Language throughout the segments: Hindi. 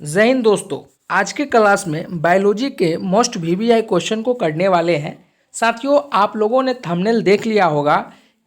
जय हिंद दोस्तों। आज के क्लास में बायोलॉजी के मोस्ट वीवीआई क्वेश्चन को करने वाले हैं। साथियों, आप लोगों ने थंबनेल देख लिया होगा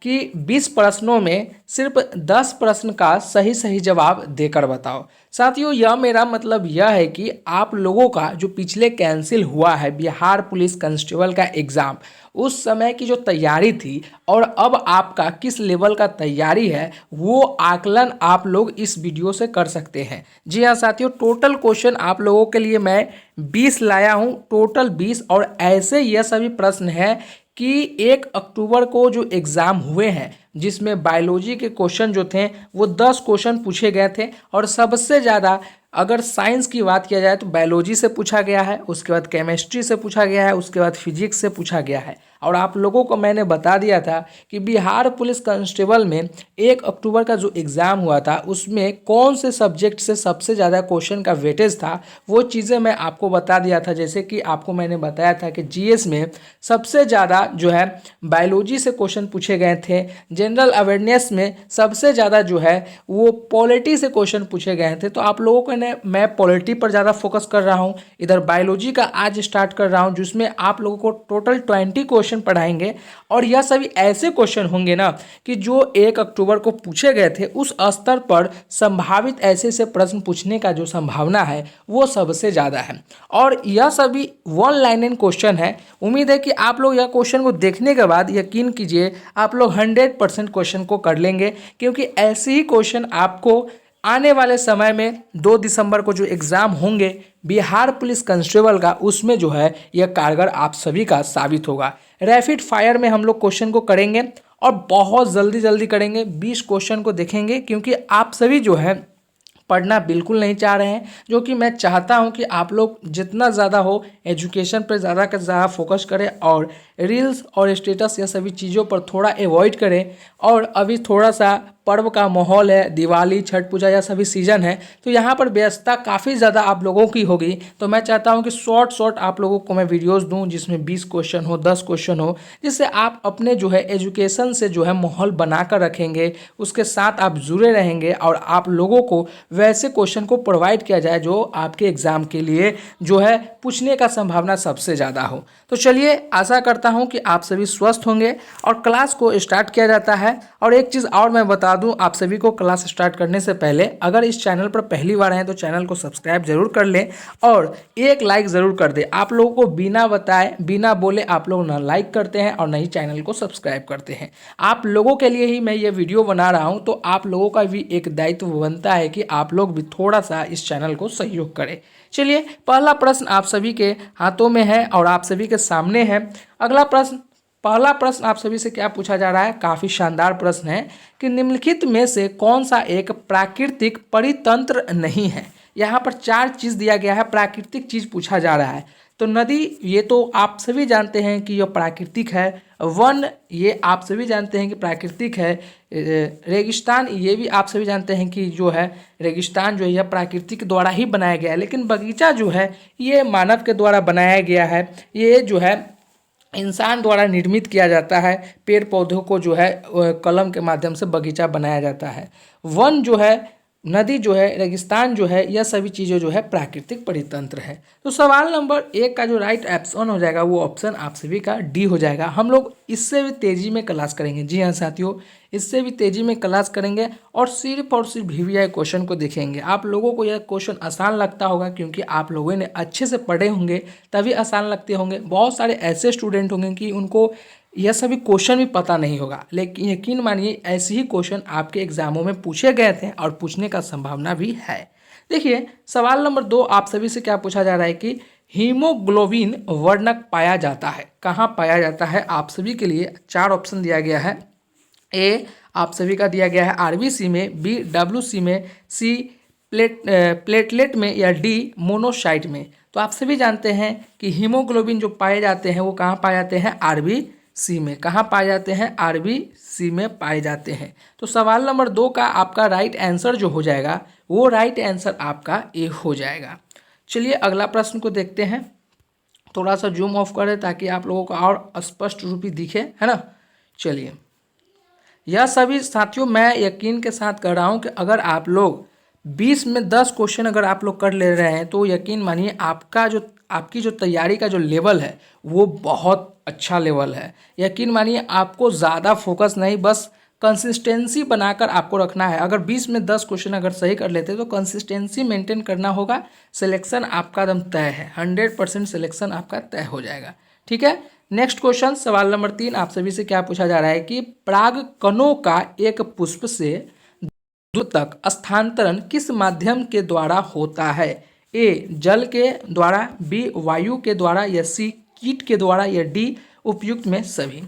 कि 20 प्रश्नों में सिर्फ 10 प्रश्न का सही सही जवाब देकर बताओ। साथियों, यह मेरा मतलब यह है कि आप लोगों का जो पिछले कैंसिल हुआ है बिहार पुलिस कांस्टेबल का एग्ज़ाम, उस समय की जो तैयारी थी और अब आपका किस लेवल का तैयारी है, वो आकलन आप लोग इस वीडियो से कर सकते हैं। जी हाँ साथियों, टोटल क्वेश्चन आप लोगों के लिए मैं 20 लाया हूँ, टोटल 20। और ऐसे यह सभी प्रश्न हैं कि 1 अक्टूबर को जो एग्ज़ाम हुए हैं जिसमें बायोलॉजी के क्वेश्चन जो थे वो 10 क्वेश्चन पूछे गए थे। और सबसे ज़्यादा अगर साइंस की बात किया जाए तो बायोलॉजी से पूछा गया है, उसके बाद केमिस्ट्री से पूछा गया है, उसके बाद फिजिक्स से पूछा गया है। और आप लोगों को मैंने बता दिया था कि बिहार पुलिस कांस्टेबल में 1 अक्टूबर का जो एग्ज़ाम हुआ था उसमें कौन से सब्जेक्ट से सबसे ज़्यादा क्वेश्चन का वेटेज था, वो चीज़ें मैं आपको बता दिया था। जैसे कि आपको मैंने बताया था कि जीएस में सबसे ज़्यादा जो है बायोलॉजी से क्वेश्चन पूछे गए थे, जनरल अवेयरनेस में सबसे ज़्यादा जो है वो पॉलिटी से क्वेश्चन पूछे गए थे। तो आप लोगों को मैं पॉलिटी पर ज़्यादा फोकस कर रहा हूँ, इधर बायोलॉजी का आज स्टार्ट कर रहा हूँ जिसमें आप लोगों को टोटल 20 क्वेश्चन पढ़ाएंगे। और यह सभी ऐसे क्वेश्चन होंगे ना कि जो 1 अक्टूबर को पूछे गए थे उस स्तर पर संभावित ऐसे से प्रश्न पूछने का जो संभावना है वो सबसे ज़्यादा है। और यह सभी वन लाइनर क्वेश्चन है। उम्मीद है कि आप लोग यह क्वेश्चन को देखने के बाद यकीन कीजिए आप लोग 100% क्वेश्चन को कर लेंगे, क्योंकि ऐसे ही क्वेश्चन आपको आने वाले समय में 2 दिसंबर को जो एग्ज़ाम होंगे बिहार पुलिस कांस्टेबल का, उसमें जो है यह कारगर आप सभी का साबित होगा। रैपिड फायर में हम लोग क्वेश्चन को करेंगे और बहुत जल्दी जल्दी करेंगे। 20 क्वेश्चन को देखेंगे क्योंकि आप सभी जो है पढ़ना बिल्कुल नहीं चाह रहे हैं, जो कि मैं चाहता हूं कि आप लोग जितना ज़्यादा हो एजुकेशन पर ज़्यादा का ज़्यादा फोकस करें और रील्स और स्टेटस या सभी चीज़ों पर थोड़ा अवॉइड करें। और अभी थोड़ा सा पर्व का माहौल है, दिवाली छठ पूजा या सभी सीज़न है, तो यहाँ पर व्यस्तता काफ़ी ज़्यादा आप लोगों की होगी। तो मैं चाहता हूँ कि शॉर्ट आप लोगों को मैं वीडियोस दूँ जिसमें 20 क्वेश्चन हो, 10 क्वेश्चन हो, जिससे आप अपने जो है एजुकेशन से जो है माहौल बनाकर रखेंगे, उसके साथ आप जुड़े रहेंगे और आप लोगों को वैसे क्वेश्चन को प्रोवाइड किया जाए जो आपके एग्ज़ाम के लिए जो है पूछने का संभावना सबसे ज़्यादा हो। तो चलिए, आशा करता हूं कि आप सभी स्वस्थ होंगे और क्लास को स्टार्ट किया जाता है। और एक चीज़ और मैं बता दूं आप सभी को, क्लास स्टार्ट करने से पहले अगर इस चैनल पर पहली बार हैं तो चैनल को सब्सक्राइब जरूर कर लें और एक लाइक ज़रूर कर दें। आप लोगों को बिना बताए बिना बोले आप लोग ना लाइक करते हैं और ना ही चैनल को सब्सक्राइब करते हैं। आप लोगों के लिए ही मैं ये वीडियो बना रहा हूँ, तो आप लोगों का भी एक दायित्व बनता है कि आप लोग भी थोड़ा सा इस चैनल को सहयोग करें। चलिए, पहला प्रश्न आप सभी के हाथों में है और आप सभी के सामने है। पहला प्रश्न आप सभी से क्या पूछा जा रहा है, काफ़ी शानदार प्रश्न है कि निम्नलिखित में से कौन सा एक प्राकृतिक परितंत्र नहीं है। यहाँ पर 4 चीज़ दिया गया है, प्राकृतिक चीज़ पूछा जा रहा है। तो नदी, ये तो आप सभी जानते हैं कि यह प्राकृतिक है। वन, ये आप सभी जानते हैं कि प्राकृतिक है। रेगिस्तान, ये भी आप सभी जानते हैं कि जो है रेगिस्तान जो है यह प्राकृतिक द्वारा ही बनाया गया है। लेकिन बगीचा जो है ये मानव के द्वारा बनाया गया है, ये जो है इंसान द्वारा निर्मित किया जाता है। पेड़ पौधों को जो है कलम के माध्यम से बगीचा बनाया जाता है। वन जो है, नदी जो है, रेगिस्तान जो है, यह सभी चीज़ें जो है प्राकृतिक परितंत्र है। तो सवाल नंबर 1 का जो राइट ऑप्शन हो जाएगा वो ऑप्शन आप सभी का डी हो जाएगा। हम लोग इससे भी तेज़ी में क्लास करेंगे। जी हाँ साथियों, इससे भी तेज़ी में क्लास करेंगे और सिर्फ वीवीआई क्वेश्चन को देखेंगे। आप लोगों को यह क्वेश्चन आसान लगता होगा क्योंकि आप लोगों ने अच्छे से पढ़े होंगे, तभी आसान लगते होंगे। बहुत सारे ऐसे स्टूडेंट होंगे कि उनको यह सभी क्वेश्चन भी पता नहीं होगा, लेकिन यकीन मानिए ऐसे ही क्वेश्चन आपके एग्जामों में पूछे गए थे और पूछने का संभावना भी है। देखिए, सवाल नंबर 2 आप सभी से क्या पूछा जा रहा है कि हीमोग्लोबिन वर्णक पाया जाता है, कहाँ पाया जाता है। आप सभी के लिए 4 ऑप्शन दिया गया है। ए आप सभी का दिया गया है आरबीसी में, बी डब्ल्यूसी में, सी प्लेटलेट में, या डी मोनोसाइट में। तो आप सभी जानते हैं कि हीमोग्लोबिन जो पाए जाते हैं वो कहाँ पाए जाते हैं, आरबीसी में। कहाँ पाए जाते हैं, आरबीसी में पाए जाते हैं। तो सवाल नंबर 2 का आपका राइट आंसर जो हो जाएगा वो राइट आंसर आपका ए हो जाएगा। चलिए अगला प्रश्न को देखते हैं। थोड़ा सा जूम ऑफ करें ताकि आप लोगों को और स्पष्ट रूप ही दिखे, है ना। चलिए, यह सभी साथियों मैं यकीन के साथ कह रहा हूँ कि अगर आप लोग 20 में 10 क्वेश्चन अगर आप लोग कर ले रहे हैं तो यकीन मानिए आपकी जो तैयारी का जो लेवल है वो बहुत अच्छा लेवल है। यकीन मानिए आपको ज़्यादा फोकस नहीं, बस कंसिस्टेंसी बनाकर आपको रखना है। अगर 20 में 10 क्वेश्चन अगर सही कर लेते तो कंसिस्टेंसी मेंटेन करना होगा, सिलेक्शन आपका एकदम तय है, 100% सिलेक्शन आपका तय हो जाएगा। ठीक है, नेक्स्ट क्वेश्चन सवाल नंबर 3 आप सभी से क्या पूछा जा रहा है कि परागकणों का एक पुष्प से दूर तक स्थानांतरण किस माध्यम के द्वारा होता है? ए जल के द्वारा, बी वायु के द्वारा, या सी कीट के द्वारा, या डी उपयुक्त में सभी।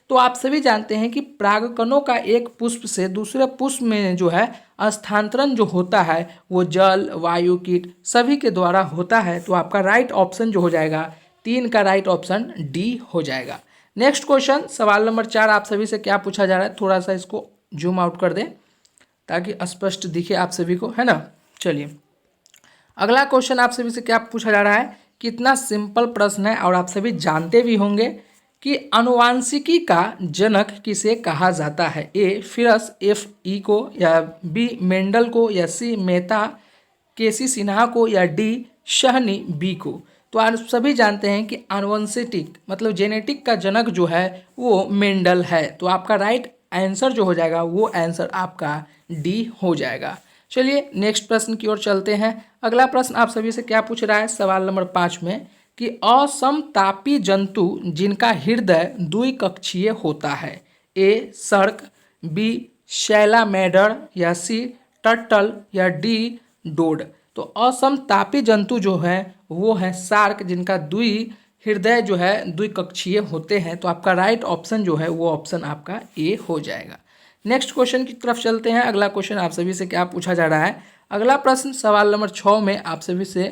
तो आप सभी जानते हैं कि परागकणों का एक पुष्प से दूसरे पुष्प में जो है स्थानांतरण जो होता है वो जल, वायु, कीट सभी के द्वारा होता है। तो आपका राइट ऑप्शन जो हो जाएगा 3 का राइट ऑप्शन डी हो जाएगा। नेक्स्ट क्वेश्चन सवाल नंबर 4 आप सभी से क्या पूछा जा रहा है, थोड़ा सा इसको जूम आउट कर दें ताकि स्पष्ट दिखे आप सभी को, है ना। चलिए अगला क्वेश्चन आप सभी से क्या पूछा जा रहा है, कितना सिंपल प्रश्न है और आप सभी जानते भी होंगे कि आनुवांशिकी का जनक किसे कहा जाता है? ए फिरस एफ ई को, या बी मेंडल को, या सी मेहता केसी सिन्हा को, या डी शहनी बी को। तो आप सभी जानते हैं कि आनुवंशिक मतलब जेनेटिक का जनक जो है वो मेंडल है। तो आपका राइट आंसर जो हो जाएगा वो आंसर आपका डी हो जाएगा। चलिए नेक्स्ट प्रश्न की ओर चलते हैं। अगला प्रश्न आप सभी से क्या पूछ रहा है सवाल नंबर 5 में कि असमतापी जंतु जिनका हृदय द्विकक्षीय होता है? ए सर्क, बी सैलामेंडर, या सी टर्टल, या डी डोड। तो असमतापी जंतु जो है वो है शार्क, जिनका हृदय जो है द्विकक्षीय होते हैं। तो आपका राइट ऑप्शन जो है वो ऑप्शन आपका ए हो जाएगा। नेक्स्ट क्वेश्चन की तरफ चलते हैं। अगला क्वेश्चन आप सभी से क्या पूछा जा रहा है, अगला प्रश्न सवाल नंबर 6 में आप सभी से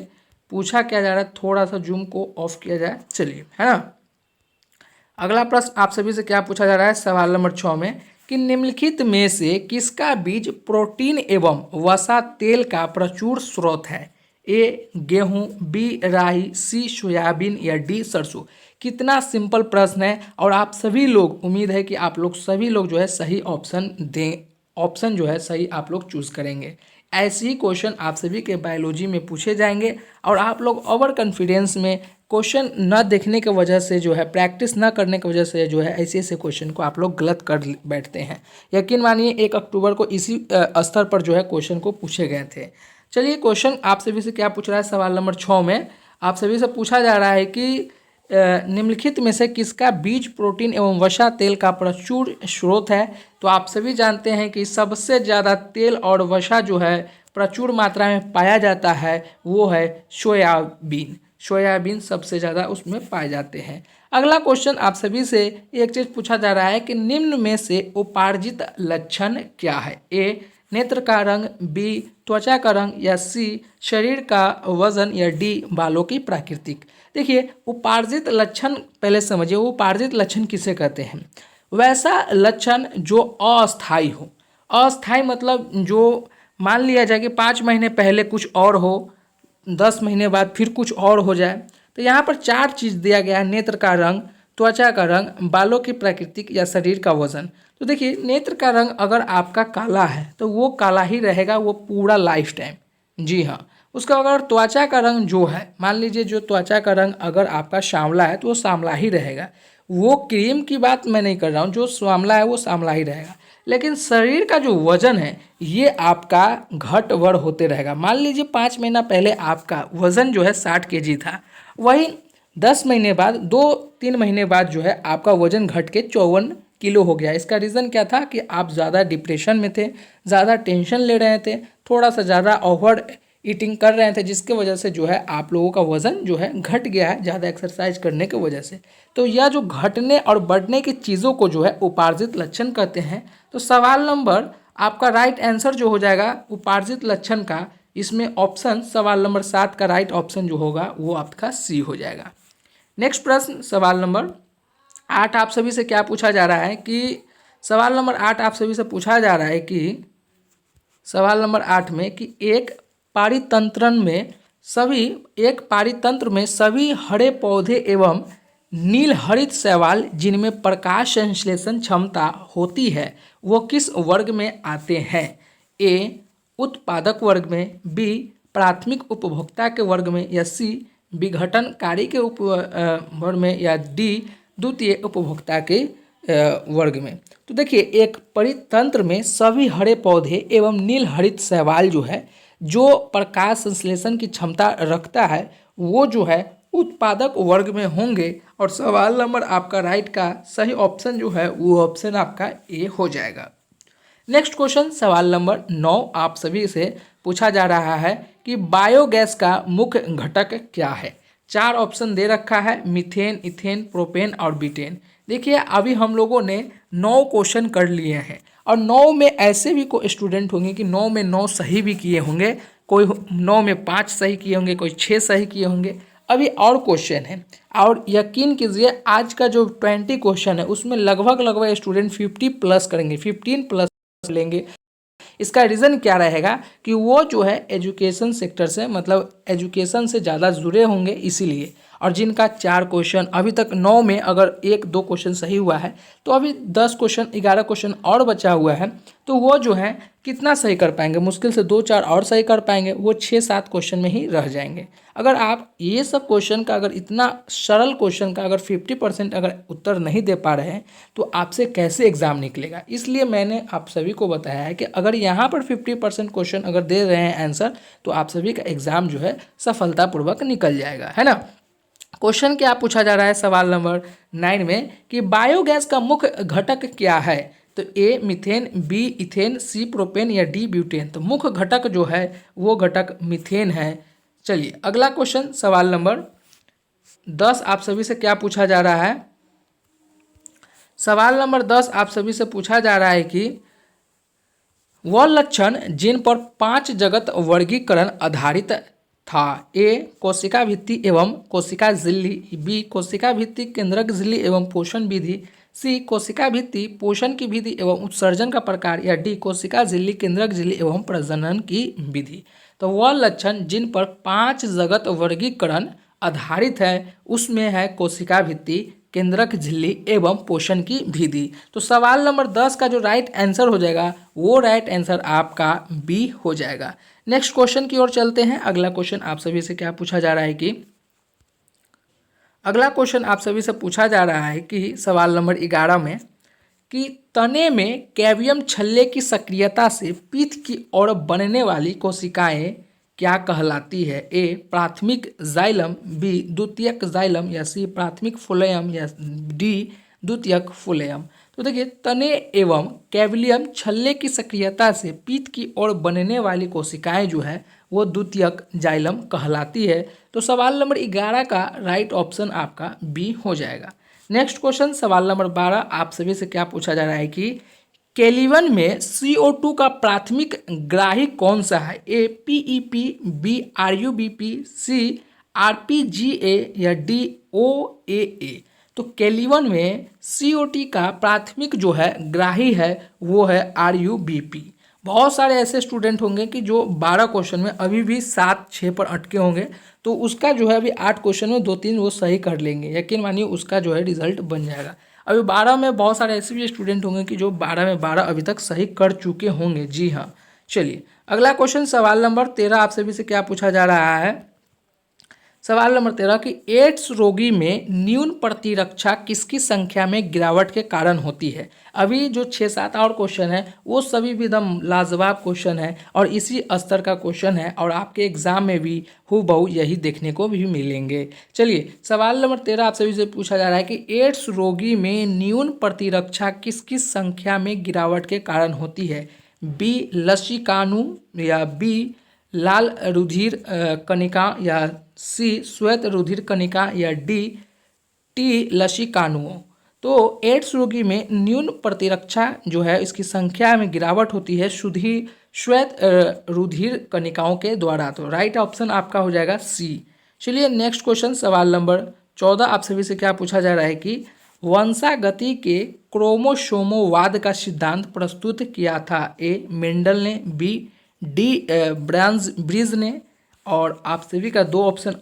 पूछा क्या जा रहा है, थोड़ा सा जूम को ऑफ किया जाए, चलिए, है ना। अगला प्रश्न आप सभी से क्या पूछा जा रहा है सवाल नंबर 6 में कि निम्नलिखित में से किसका बीज प्रोटीन एवं वसा तेल का प्रचुर स्रोत है? ए गेहूं, बी राई, सी सोयाबीन, या डी सरसों। कितना सिंपल प्रश्न है और आप सभी लोग, उम्मीद है कि आप लोग सभी लोग जो है सही ऑप्शन दें, ऑप्शन जो है सही आप लोग चूज करेंगे। ऐसे ही क्वेश्चन आप सभी के बायोलॉजी में पूछे जाएंगे और आप लोग ओवर कॉन्फिडेंस में क्वेश्चन न देखने की वजह से जो है, प्रैक्टिस न करने की वजह से जो है ऐसे ऐसे क्वेश्चन को आप लोग गलत कर बैठते हैं। यकीन मानिए 1 अक्टूबर को इसी स्तर पर जो है क्वेश्चन को पूछे गए थे। चलिए क्वेश्चन आप सभी से क्या पूछ रहा है सवाल नंबर 6 में आप सभी से पूछा जा रहा है कि निम्नलिखित में से किसका बीज प्रोटीन एवं वसा तेल का प्रचुर स्रोत है? तो आप सभी जानते हैं कि सबसे ज़्यादा तेल और वसा जो है प्रचुर मात्रा में पाया जाता है वो है सोयाबीन। सोयाबीन सबसे ज़्यादा उसमें पाए जाते हैं। अगला क्वेश्चन आप सभी से एक चीज़ पूछा जा रहा है कि निम्न में से उपार्जित लक्षण क्या है? ए नेत्र का रंग, बी त्वचा का रंग, या सी शरीर का वजन, या डी बालों की प्राकृतिक। देखिए उपार्जित लक्षण पहले समझिए, उपार्जित लक्षण किसे कहते हैं? वैसा लक्षण जो अस्थायी हो। अस्थायी मतलब जो मान लिया जाए कि 5 महीने पहले कुछ और हो, 10 महीने बाद फिर कुछ और हो जाए। तो यहाँ पर 4 चीज़ दिया गया है, नेत्र का रंग, त्वचा का रंग, बालों की प्राकृतिक, या शरीर का वजन। तो देखिए नेत्र का रंग अगर आपका काला है तो वो काला ही रहेगा वो पूरा लाइफ टाइम। जी हाँ, उसका अगर त्वचा का रंग जो है, मान लीजिए जो त्वचा का रंग अगर आपका सांवला है तो वो सांवला ही रहेगा। वो क्रीम की बात मैं नहीं कर रहा हूँ, जो सांवला है वो सांवला ही रहेगा। लेकिन शरीर का जो वजन है ये आपका घट बढ़ होते रहेगा। मान लीजिए 5 महीना पहले आपका वजन जो है 60 kg था, वही 10 महीने बाद, 2-3 महीने बाद जो है आपका वजन घट के 54 किलो हो गया। इसका रीज़न क्या था कि आप ज़्यादा डिप्रेशन में थे, ज़्यादा टेंशन ले रहे थे, थोड़ा सा ज़्यादा ओवर ईटिंग कर रहे थे, जिसके वजह से जो है आप लोगों का वज़न जो है घट गया है ज़्यादा एक्सरसाइज करने की वजह से। तो यह जो घटने और बढ़ने की चीज़ों को जो है उपार्जित लक्षण कहते हैं। तो सवाल नंबर आपका राइट आंसर जो हो जाएगा उपार्जित लक्षण का, इसमें ऑप्शन सवाल नंबर 7 का राइट ऑप्शन जो होगा वो आपका सी हो जाएगा। नेक्स्ट प्रश्न सवाल नंबर 8 आप सभी से क्या पूछा जा रहा है कि सवाल नंबर 8 आप सभी से पूछा जा रहा है कि सवाल नंबर 8 में कि एक पारितंत्र में सभी हरे पौधे एवं नील हरित शैवाल जिनमें प्रकाश संश्लेषण क्षमता होती है वो किस वर्ग में आते हैं? ए उत्पादक वर्ग में, बी प्राथमिक उपभोक्ता के वर्ग में, या सी विघटनकारी के वर्ग में, या डी द्वितीय उपभोक्ता के वर्ग में। तो देखिए, एक परितंत्र में सभी हरे पौधे एवं नील हरित शैवाल जो है, जो प्रकाश संश्लेषण की क्षमता रखता है, वो जो है उत्पादक वर्ग में होंगे। और सवाल नंबर आपका राइट का सही ऑप्शन जो है वो ऑप्शन आपका ए हो जाएगा। नेक्स्ट क्वेश्चन सवाल नंबर 9 आप सभी से पूछा जा रहा है कि बायोगैस का मुख्य घटक क्या है। 4 ऑप्शन दे रखा है, मीथेन, इथेन, प्रोपेन और बीटेन। देखिए, अभी हम लोगों ने 9 क्वेश्चन कर लिए हैं और 9 में ऐसे भी कोई स्टूडेंट होंगे कि 9 में 9 सही भी किए होंगे, कोई 9 में 5 सही किए होंगे, कोई 6 सही किए होंगे। अभी और क्वेश्चन है और यकीन कीजिए आज का जो 20 क्वेश्चन है उसमें लगभग स्टूडेंट 50 प्लस करेंगे, 15 प्लस लेंगे। इसका रीज़न क्या रहेगा कि वो जो है एजुकेशन सेक्टर से, मतलब एजुकेशन से ज़्यादा जुड़े होंगे इसीलिए। और जिनका 4 क्वेश्चन अभी तक 9 में अगर 1-2 क्वेश्चन सही हुआ है तो अभी 10 क्वेश्चन 11 क्वेश्चन और बचा हुआ है, तो वो जो है कितना सही कर पाएंगे, मुश्किल से 2-4 और सही कर पाएंगे, वो 6-7 क्वेश्चन में ही रह जाएंगे। अगर आप ये सब क्वेश्चन का, अगर इतना सरल क्वेश्चन का अगर 50% अगर उत्तर नहीं दे पा रहे हैं तो आपसे कैसे एग्ज़ाम निकलेगा। इसलिए मैंने आप सभी को बताया है कि अगर यहाँ पर 50% क्वेश्चन अगर दे रहे हैं आंसर तो आप सभी का एग्ज़ाम जो है सफलतापूर्वक निकल जाएगा, है ना। क्वेश्चन क्या पूछा जा रहा है सवाल नंबर 9 में कि बायोगैस का मुख्य घटक क्या है। तो A methane, B ethane, C propane या डी ब्यूटेन। तो मुख्य घटक जो है वो घटक मीथेन है। चलिए अगला क्वेश्चन सवाल नंबर 10 आप सभी से क्या पूछा जा रहा है। सवाल नंबर 10 आप सभी से पूछा जा रहा है कि वह लक्षण जिन पर 5 जगत वर्गीकरण आधारित था। ए कोशिका भित्ति एवं कोशिका झिल्ली, बी कोशिका भित्ति केंद्रक झिल्ली एवं पोषण विधि, सी कोशिका भित्ति पोषण की विधि एवं उत्सर्जन का प्रकार, या डी कोशिका झिल्ली केंद्रक झिल्ली एवं प्रजनन की विधि। तो वह लक्षण जिन पर 5 जगत वर्गीकरण आधारित है उसमें है कोशिका भित्ति, केंद्रक झिल्ली एवं पोषण की विधि। तो सवाल नंबर 10 का जो राइट आंसर हो जाएगा वो राइट आंसर आपका बी हो जाएगा। नेक्स्ट क्वेश्चन की ओर चलते हैं। अगला क्वेश्चन आप सभी से क्या पूछा जा रहा है कि अगला क्वेश्चन आप सभी से पूछा जा रहा है कि सवाल नंबर 11 में कि तने में कैवियम छल्ले की सक्रियता से पीठ की ओर बनने वाली कोशिकाएं क्या कहलाती है। ए प्राथमिक जाइलम, बी द्वितीयक जाइलम, या सी प्राथमिक फुलेयम, या डी द्वितीयक फुलेयम। तो देखिए, तने एवं कैवियम छल्ले की सक्रियता से पीठ की ओर बनने वाली कोशिकाएं जो है वो द्वितीयक जाइलम कहलाती है। तो सवाल नंबर 11 का राइट ऑप्शन आपका बी हो जाएगा। नेक्स्ट क्वेश्चन सवाल नंबर 12 आप सभी से क्या पूछा जा रहा है कि केल्विन में CO2 का प्राथमिक ग्राही कौन सा है। ए PEP, बी RUBP, सी RPGA, या डी OAA। तो केल्विन में CO2 का प्राथमिक जो है ग्राही है वो है RUBP। बहुत सारे ऐसे स्टूडेंट होंगे कि जो 12 क्वेश्चन में अभी भी 7-6 पर अटके होंगे, तो उसका जो है अभी 8 क्वेश्चन में 2-3 वो सही कर लेंगे, यकीन मानिए उसका जो है रिजल्ट बन जाएगा। अभी 12 में बहुत सारे ऐसे भी स्टूडेंट होंगे कि जो 12 में 12 अभी तक सही कर चुके होंगे। जी हाँ, चलिए अगला क्वेश्चन सवाल नंबर 13 आप सभी से क्या पूछा जा रहा है। सवाल नंबर 13 कि एड्स रोगी में न्यून प्रतिरक्षा किसकी संख्या में गिरावट के कारण होती है। अभी जो 6-7 और क्वेश्चन है वो सभी भी एकदम लाजवाब क्वेश्चन है और इसी स्तर का क्वेश्चन है और आपके एग्जाम में भी हूबहू यही देखने को भी मिलेंगे। चलिए सवाल नंबर 13 आप सभी से पूछा जा रहा है कि एड्स रोगी में न्यून प्रतिरक्षा किसकी संख्या में गिरावट के कारण होती है। बी लसिकानु, या बी लाल रुधिर कणिका, या सी श्वेत रुधिर कणिका, या डी टी लसिकानुओं। तो एड्स रोगी में न्यून प्रतिरक्षा जो है इसकी संख्या में गिरावट होती है श्वेत रुधिर कणिकाओं के द्वारा। तो राइट ऑप्शन आपका हो जाएगा सी। चलिए नेक्स्ट क्वेश्चन सवाल नंबर 14 आप सभी से क्या पूछा जा रहा है कि वंशागति के क्रोमोसोमवाद का सिद्धांत प्रस्तुत किया था। ए मेंडल ने, बी डी ब्रिज ने, और आप सभी का 2 ऑप्शन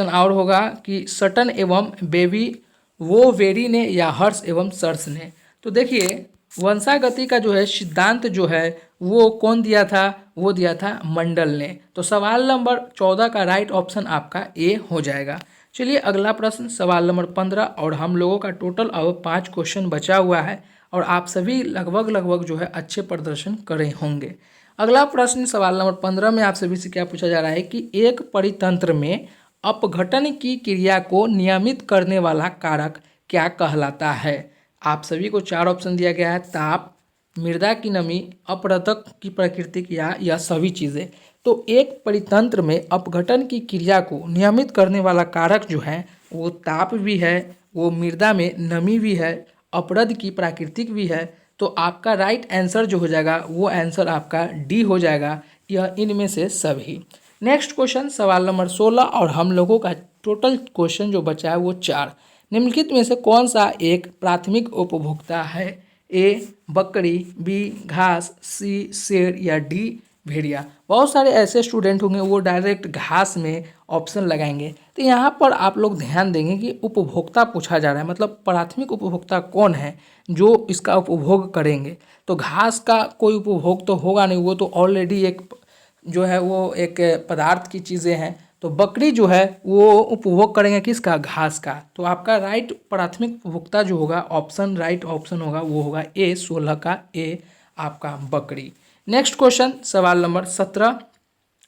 और होगा कि सटन एवं बेबी वो वेरी ने, या हर्ष एवं सर्स ने। तो देखिए वंशागति का जो है सिद्धांत जो है वो कौन दिया था, वो दिया था मंडल ने। तो सवाल नंबर 14 का राइट ऑप्शन आपका ए हो जाएगा। चलिए अगला प्रश्न सवाल नंबर 15, और हम लोगों का टोटल अब 5 क्वेश्चन बचा हुआ है और आप सभी लगभग जो है अच्छे प्रदर्शन करे होंगे। अगला प्रश्न सवाल नंबर 15 में आप सभी से क्या पूछा जा रहा है कि एक परितंत्र में अपघटन की क्रिया को नियमित करने वाला कारक क्या कहलाता है। आप सभी को 4 ऑप्शन दिया गया है, ताप, मृदा की नमी, अपरदक की प्रकृति या यह सभी चीज़ें। तो एक परितंत्र में अपघटन की क्रिया को नियमित करने वाला कारक जो है वो ताप भी है, वो मृदा में नमी भी है, अपरद की प्राकृतिक भी है। तो आपका राइट आंसर जो हो जाएगा वो आंसर आपका डी हो जाएगा, यह इनमें से सभी। नेक्स्ट क्वेश्चन सवाल नंबर 16, और हम लोगों का टोटल क्वेश्चन जो बचा है वो 4। निम्नलिखित में से कौन सा एक प्राथमिक उपभोक्ता है। ए बकरी, बी घास, सी शेर या डी भेड़िया। बहुत सारे ऐसे स्टूडेंट होंगे वो डायरेक्ट घास में ऑप्शन लगाएंगे। तो यहाँ पर आप लोग ध्यान देंगे कि उपभोक्ता पूछा जा रहा है, मतलब प्राथमिक उपभोक्ता कौन है जो इसका उपभोग करेंगे। तो घास का कोई उपभोग तो होगा नहीं, वो तो ऑलरेडी एक जो है वो एक पदार्थ की चीज़ें हैं। तो बकरी जो है वो उपभोग करेंगे किसका, घास का। तो आपका राइट प्राथमिक उपभोक्ता जो होगा ऑप्शन राइट ऑप्शन होगा वो होगा ए 16 का ए आपका बकरी। नेक्स्ट क्वेश्चन सवाल नंबर 17,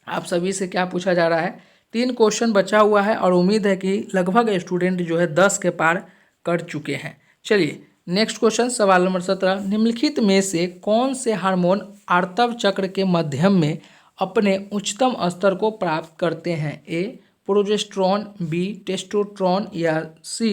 आप सभी से क्या पूछा जा रहा है। 3 क्वेश्चन बचा हुआ है और उम्मीद है कि लगभग स्टूडेंट जो है 10 के पार कर चुके हैं। चलिए नेक्स्ट क्वेश्चन सवाल नंबर 17, निम्नलिखित में से कौन से हार्मोन आर्तव चक्र के माध्यम में अपने उच्चतम स्तर को प्राप्त करते हैं। ए प्रोजेस्टेरॉन, बी टेस्टोस्टेरोन या सी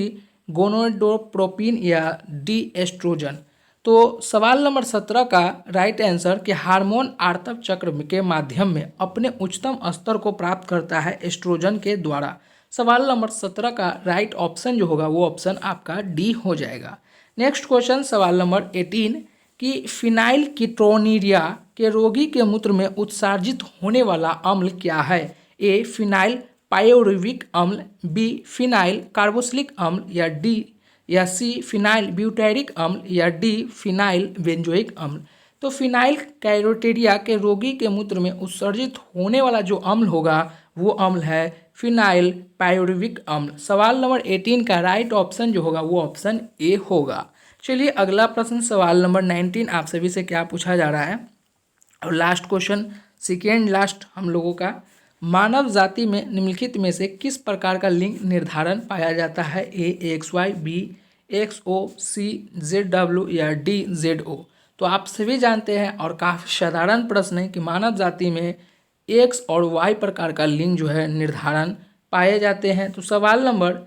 गोनाडोट्रोपिन या डी एस्ट्रोजन। तो सवाल नंबर 17 का राइट आंसर कि हार्मोन आर्तव चक्र के माध्यम में अपने उच्चतम स्तर को प्राप्त करता है एस्ट्रोजन के द्वारा। सवाल नंबर 17 का राइट ऑप्शन जो होगा वो ऑप्शन आपका डी हो जाएगा। नेक्स्ट क्वेश्चन सवाल नंबर 18 कि फिनाइल कीटोनुरिया के रोगी के मूत्र में उत्सर्जित होने वाला अम्ल क्या है। ए फिनाइल पायोरुविक अम्ल, बी फिनाइल कार्बोक्सिलिक अम्ल या डी या सी फिनाइल ब्यूटेरिक अम्ल या डी फिनाइल बेंजोइक अम्ल। तो फिनाइल कैरोटेरिया के रोगी के मूत्र में उत्सर्जित होने वाला जो अम्ल होगा वो अम्ल है फिनाइल पायोरुविक अम्ल। सवाल नंबर 18 का राइट ऑप्शन जो होगा वो ऑप्शन ए होगा। चलिए अगला प्रश्न सवाल नंबर 19, आप सभी से क्या पूछा जा रहा है और लास्ट क्वेश्चन सेकेंड लास्ट हम लोगों का, मानव जाति में निम्नलिखित में से किस प्रकार का लिंग निर्धारण पाया जाता है। ए XY, बी XO, सी ZW या डी ZO। तो आप सभी जानते हैं और काफ़ी साधारण प्रश्न है कि मानव जाति में X और Y प्रकार का लिंग जो है निर्धारण पाए जाते हैं। तो सवाल नंबर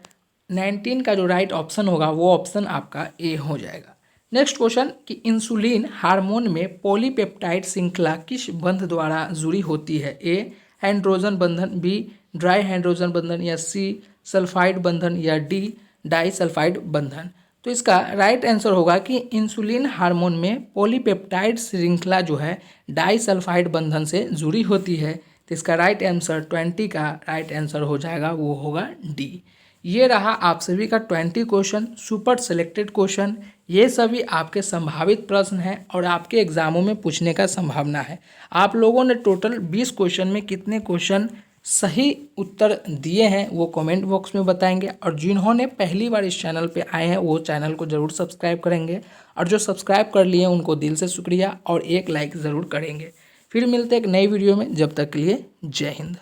19 का जो राइट ऑप्शन होगा वो ऑप्शन आपका ए हो जाएगा। नेक्स्ट क्वेश्चन कि इंसुलिन हार्मोन में पॉलीपेप्टाइड श्रृंखला किस बंध द्वारा जुड़ी होती है। ए हाइड्रोजन बंधन, बी ड्राई हाइड्रोजन बंधन या सी सल्फाइड बंधन या डी डाई सल्फाइड बंधन। तो इसका राइट आंसर होगा कि इंसुलिन हार्मोन में पॉलीपेप्टाइड श्रृंखला जो है डाई सल्फाइड बंधन से जुड़ी होती है। तो इसका राइट आंसर 20 का राइट आंसर हो जाएगा, वो होगा डी। ये रहा आप सभी का 20 क्वेश्चन सुपर सेलेक्टेड क्वेश्चन। ये सभी आपके संभावित प्रश्न हैं और आपके एग्जामों में पूछने का संभावना है। आप लोगों ने टोटल 20 क्वेश्चन में कितने क्वेश्चन सही उत्तर दिए हैं वो कमेंट बॉक्स में बताएंगे, और जिन्होंने पहली बार इस चैनल पे आए हैं वो चैनल को ज़रूर सब्सक्राइब करेंगे, और जो सब्सक्राइब कर लिए उनको दिल से शुक्रिया और एक लाइक ज़रूर करेंगे। फिर मिलते हैं एक नई वीडियो में, जब तक के लिए जय हिंद।